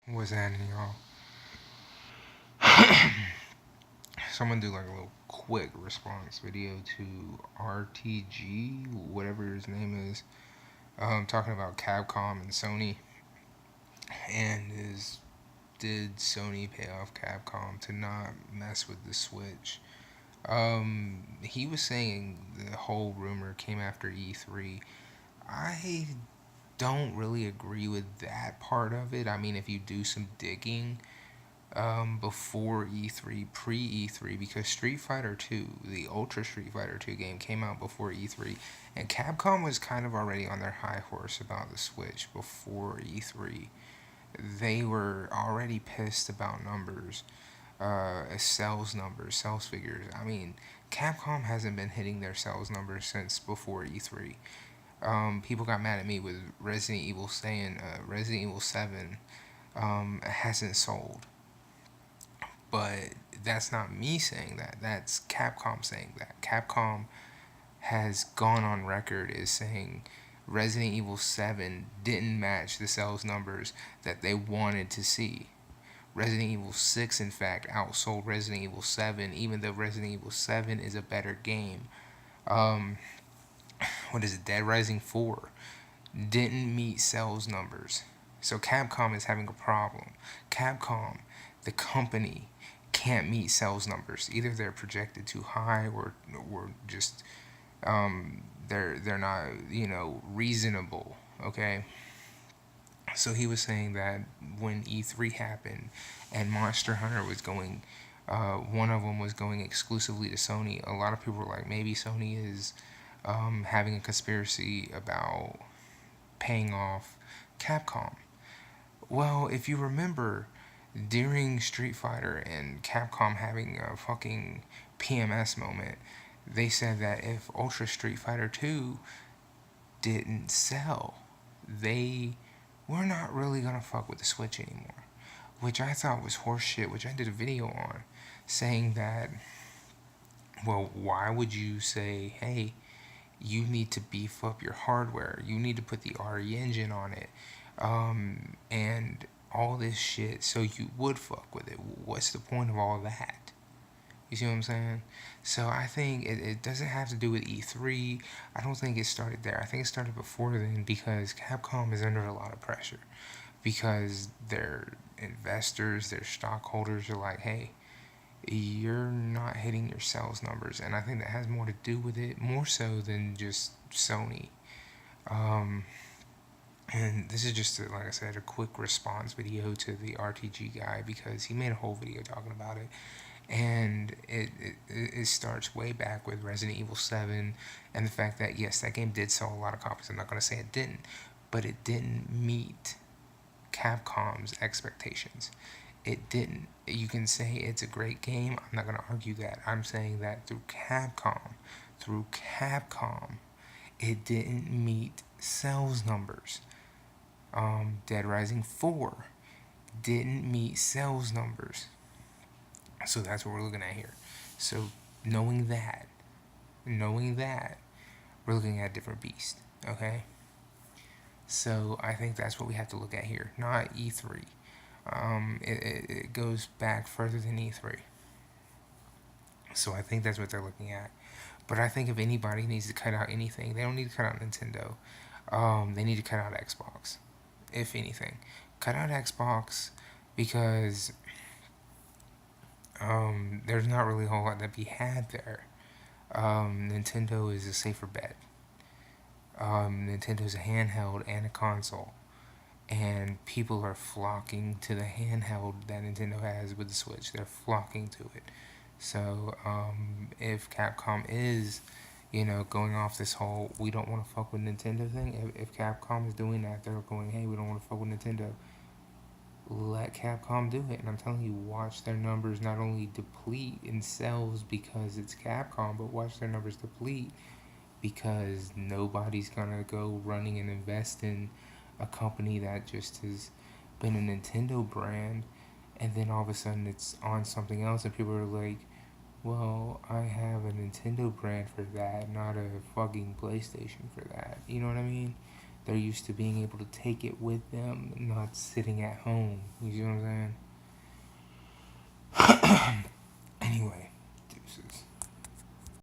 What's happening, y'all? So I'm gonna do like a little quick response video to RTG, whatever his name is, talking about Capcom and Sony, and is did Sony pay off Capcom to not mess with the Switch? He was saying the whole rumor came after E3. I don't really agree with that part of it. I mean, if you do some digging, before E3, pre E3, because Street Fighter 2, the Ultra Street Fighter 2 game, came out before E3, and Capcom was kind of already on their high horse about the Switch before E3. They were already pissed about numbers, sales figures. I mean, Capcom hasn't been hitting their sales numbers since before E3. People got mad at me with Resident Evil saying Resident Evil 7 hasn't sold. But that's not me saying that. That's Capcom saying that. Capcom has gone on record as saying Resident Evil 7 didn't match the sales numbers that they wanted to see. Resident Evil 6, in fact, outsold Resident Evil 7, even though Resident Evil 7 is a better game. Um, what is it? Dead Rising 4 didn't meet sales numbers. So Capcom is having a problem. Capcom, the company, can't meet sales numbers. Either they're projected too high, or just they're not reasonable. Okay. So he was saying that when E3 happened and Monster Hunter was going, one of them was going exclusively to Sony. A lot of people were like, maybe Sony is having a conspiracy about paying off Capcom. Well, if you remember, during Street Fighter and Capcom having a fucking PMS moment, they said that if Ultra Street Fighter 2 didn't sell, they were not really gonna fuck with the Switch anymore. Which I thought was horseshit, which I did a video on, saying that, well, why would you say, hey, you need to beef up your hardware, you need to put the RE engine on it, and all this shit so you would fuck with it? What's the point of all that? You see what I'm saying? So I think it doesn't have to do with E3. I don't think it started there. I think it started before then because Capcom is under a lot of pressure. Because their investors, their stockholders are like, hey, you're not hitting your sales numbers. And I think that has more to do with it, more so than just Sony. Um, and this is just, like I said, a quick response video to the RTG guy because he made a whole video talking about it. And it starts way back with Resident Evil 7 and the fact that, yes, that game did sell a lot of copies. I'm not going to say it didn't, but it didn't meet Capcom's expectations. It didn't. You can say it's a great game. I'm not going to argue that. I'm saying that through Capcom, it didn't meet sales numbers. Dead Rising 4 didn't meet sales numbers. So that's what we're looking at here. So knowing that, we're looking at a different beast. Okay. So I think that's what we have to look at here, not E3. It goes back further than E3. So I think that's what they're looking at. But I think if anybody needs to cut out anything, they don't need to cut out Nintendo. They need to cut out Xbox, if anything. Cut out Xbox because there's not really a whole lot to be had there. Nintendo is a safer bet. Nintendo's a handheld and a console, and people are flocking to the handheld that Nintendo has with the Switch. They're flocking to it. So if Capcom is, going off this whole we don't want to fuck with Nintendo thing, if Capcom is doing that, they're going, hey, we don't want to fuck with Nintendo. Let Capcom do it. And I'm telling you, watch their numbers not only deplete in sales because it's Capcom, but watch their numbers deplete because nobody's gonna go running and invest in a company that just has been a Nintendo brand, and then all of a sudden it's on something else and people are like, well, I have a Nintendo brand for that, not a fucking PlayStation for that. You know what I mean? They're used to being able to take it with them, not sitting at home. You see what I'm saying? Anyway, deuces.